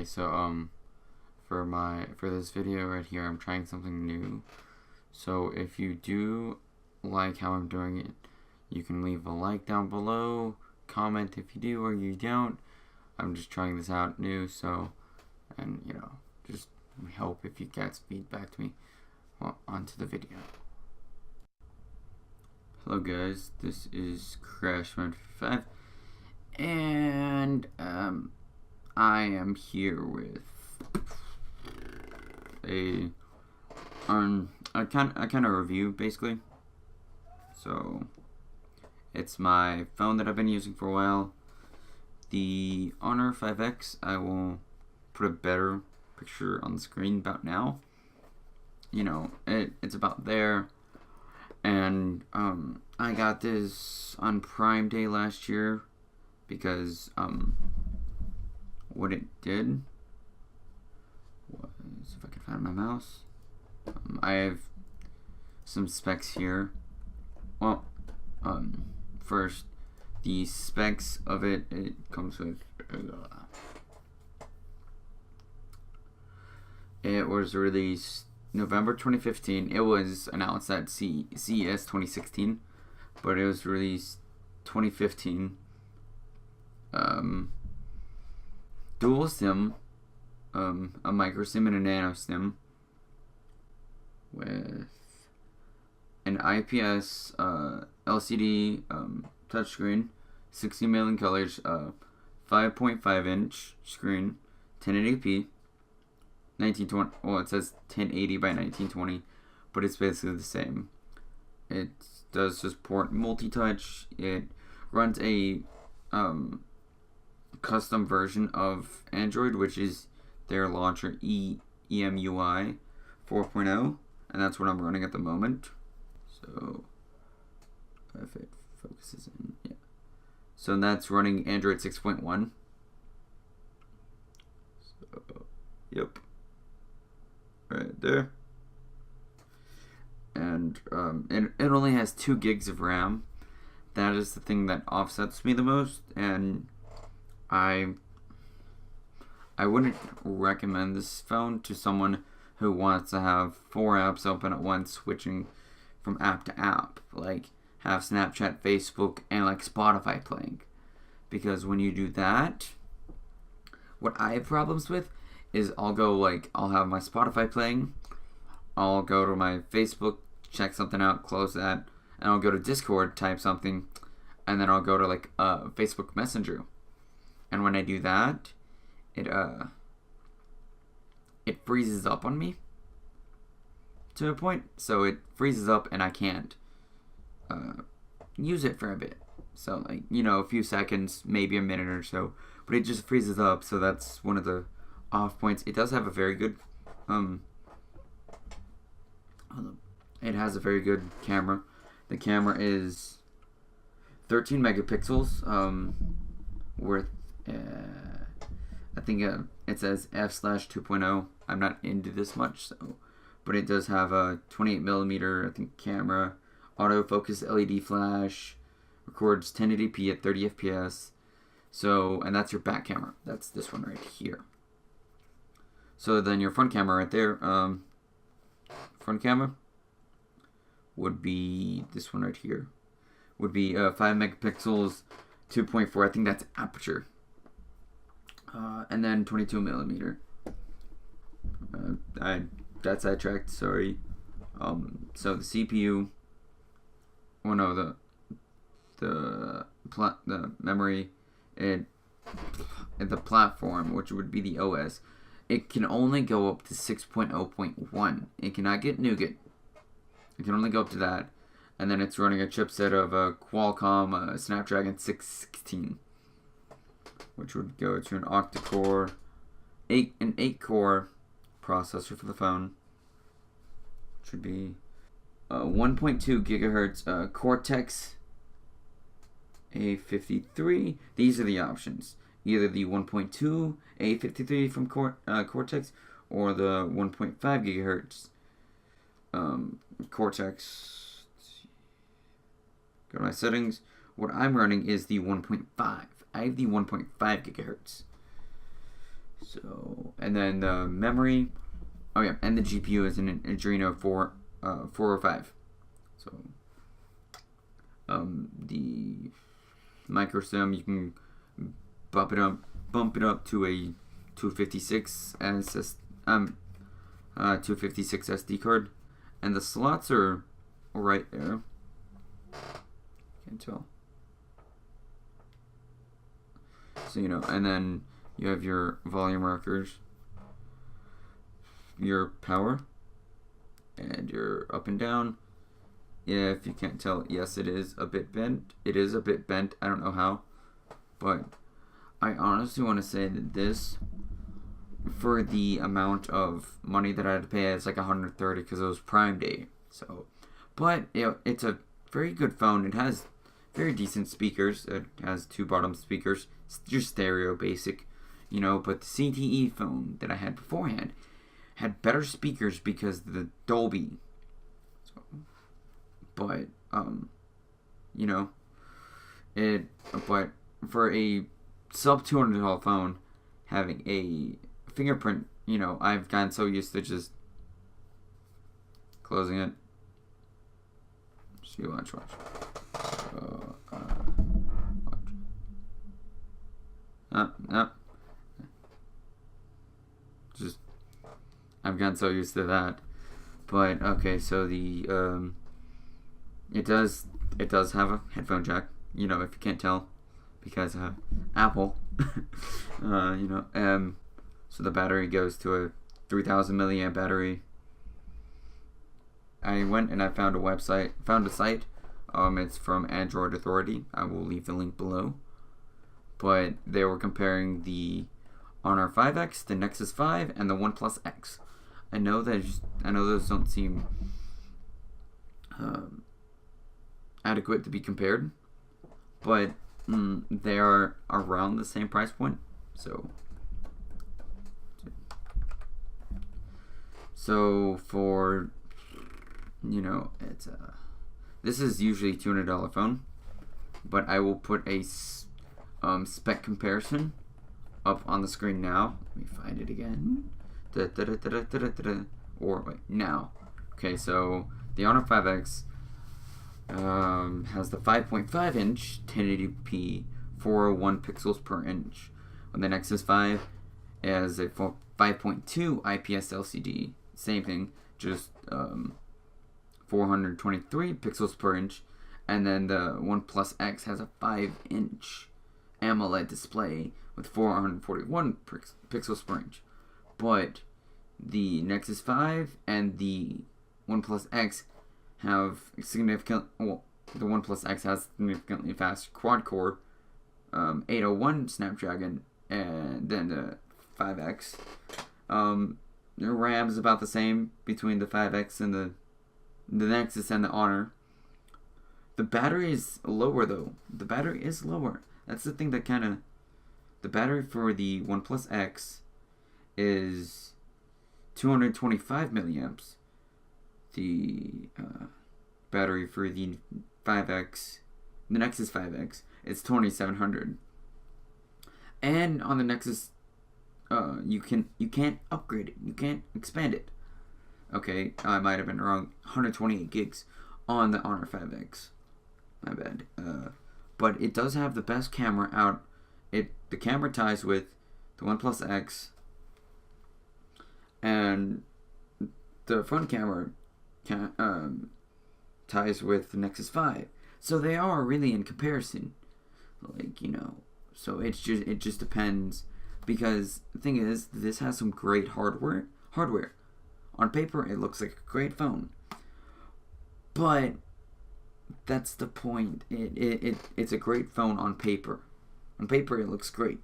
Okay, so for this video right here, I'm trying something new. So if you do like how I'm doing it, you can leave a like down below, comment if you do or you don't. I'm just trying this out new, so, and just help if you get feedback to me. Well, onto the video. Hello guys, this is Crash155, and I am here with a kind of review basically. So it's my phone that I've been using for a while, the Honor 5X. I will put a better picture on the screen about now. It's about there. And I got this on Prime Day last year because what it did was, if I can find my mouse, I have some specs here. Well, first, the specs of it comes with it was released November 2015. It was announced at CES 2016, but it was released 2015. Dual SIM, a micro SIM and a nano SIM, with an IPS LCD touchscreen, 60 million colors, 5.5 inch screen, 1080p. 1920. Well, it says 1080 by 1920, but it's basically the same. It does support multi-touch. It runs a custom version of Android, which is their launcher EMUI 4.0, and that's what I'm running at the moment. So if it focuses in, yeah. So that's running Android 6.1. So, yep. Right there. And it only has 2 gigs of RAM. That is the thing that offsets me the most, and I wouldn't recommend this phone to someone who wants to have 4 apps open at once, switching from app to app, like have Snapchat, Facebook, and like Spotify playing. Because when you do that, what I have problems with is I'll have my Spotify playing, I'll go to my Facebook, check something out, close that, and I'll go to Discord, type something, and then I'll go to Facebook Messenger. And when I do that, it freezes up on me to a point. So it freezes up and I can't use it for a bit. So a few seconds, maybe a minute or so, but it just freezes up. So that's one of the off points. It does have a very good it has a very good camera. The camera is 13 megapixels worth I think it says f/2.0. I'm not into this much, so, but it does have a 28 millimeter, I think, camera, autofocus LED flash, records 1080p at 30 fps. So, and that's your back camera. That's this one right here. So then your front camera right there, front camera would be this one right here. Would be 5 megapixels, 2.4. I think that's aperture. And then 22 millimeter. I got sidetracked. Sorry. So the CPU. Oh no, the memory. The platform, which would be the OS. It can only go up to 6.0.1. It cannot get Nougat. It can only go up to that. And then it's running a chipset of a Qualcomm Snapdragon 616, which would go to an octa-core, an 8-core processor for the phone, which would be 1.2 gigahertz Cortex A53. These are the options. Either the 1.2 A53 from Cortex or the 1.5 gigahertz Cortex. Go to my settings. What I'm running is the 1.5. I have the 1.5 gigahertz. So And then the memory. Oh yeah, and the GPU is an Adreno 405. So the micro SIM, you can bump it up to a 256 256 SD card, and the slots are right there. Can't tell. So and then you have your volume rockers, your power, and your up and down. If you can't tell, yes, it is a bit bent. It is a bit bent. I don't know how, but I honestly want to say that this, for the amount of money that I had to pay, it's like $130 because it was Prime Day. So, but it's a very good phone. It has very decent speakers. It has 2 bottom speakers, just stereo, basic, But the CTE phone that I had beforehand had better speakers because of the Dolby. So, but but for a sub $200 phone, having a fingerprint, I've gotten so used to just closing it. See, watch. Just, I've gotten so used to that. But okay, so the it does have a headphone jack. If you can't tell, because Apple. So the battery goes to a 3,000 milliamp battery. I went and I found a site. It's from Android Authority. I will leave the link below. But they were comparing the Honor 5X, the Nexus 5, and the OnePlus X. I know those don't seem adequate to be compared, but they are around the same price point. So for it's this is usually a $200 phone, but I will put a spec comparison up on the screen now. Let me find it again. Or wait, now. Okay, so the Honor 5X has the 5.5 inch 1080p 401 pixels per inch. When the Nexus 5 has a 5.2 IPS LCD, same thing, just 423 pixels per inch. And then the OnePlus X has a 5-inch AMOLED display with 441 pixels per inch. But the Nexus 5 and the OnePlus X have the OnePlus X has significantly fast quad-core 801 Snapdragon, and then the 5X. The RAM is about the same between the 5X and the Nexus and the Honor. The battery is lower, though. The battery is lower. That's the thing that the battery for the OnePlus X is 225 milliamps. The battery for the 5X, the Nexus 5X, is 2700. And on the Nexus, you can't upgrade it. You can't expand it. Okay, I might have been wrong. 128 gigs on the Honor 5X. My bad. But it does have the best camera out. The camera ties with the OnePlus X, and the front camera ties with the Nexus 5. So they are really in comparison. So it just depends, because the thing is, this has some great hardware. On paper, it looks like a great phone, but that's the point. It's a great phone on paper. On paper, it looks great.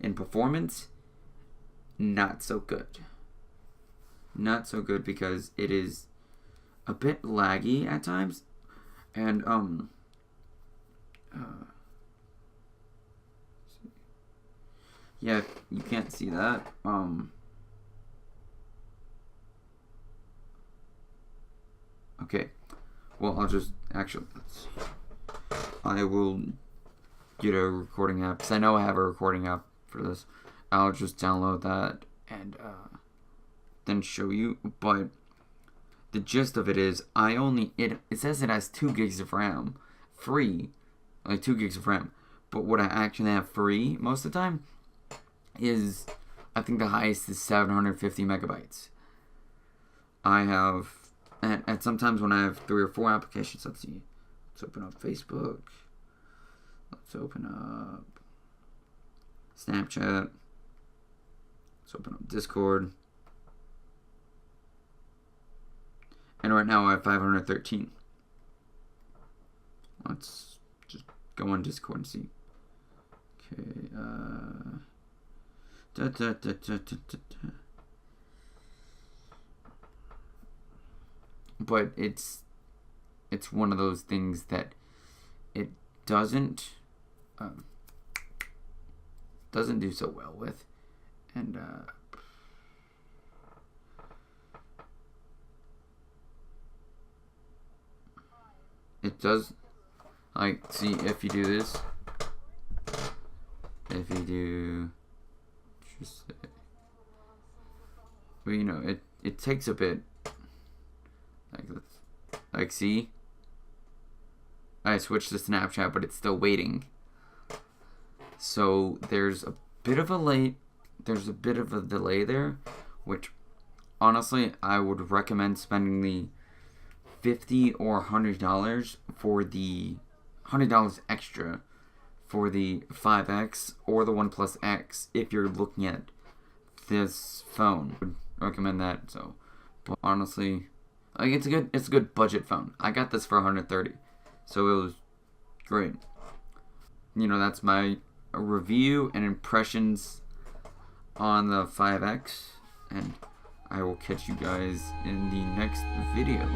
In performance, not so good. Not so good, because it is a bit laggy at times, and yeah, you can't see that. Okay. Well, I'll just let's see. I will get a recording app, because I know I have a recording app for this. I'll just download that and then show you. But the gist of it is, it says it has 2 gigs of RAM, free, like 2 gigs of RAM. But what I actually have free most of the time is, I think the highest is 750 megabytes. I have, and sometimes when I have 3 or 4 applications, let's see, let's open up Facebook, let's open up Snapchat, let's open up Discord, and right now I have 513. Let's just go on Discord and see. Okay, But it's one of those things that it doesn't do so well with, and it does, like, see, if you do this, if you do, just say, well, you know, it takes a bit, like see, I switched to Snapchat, but it's still waiting. So there's a bit of a delay there, which honestly I would recommend spending the $50 or $100 for the $100 extra for the 5X or the OnePlus X if you're looking at this phone. I would recommend that. So, but honestly, like, it's a good budget phone. I got this for $130, so it was great. You know, that's my review and impressions on the 5X, and I will catch you guys in the next video.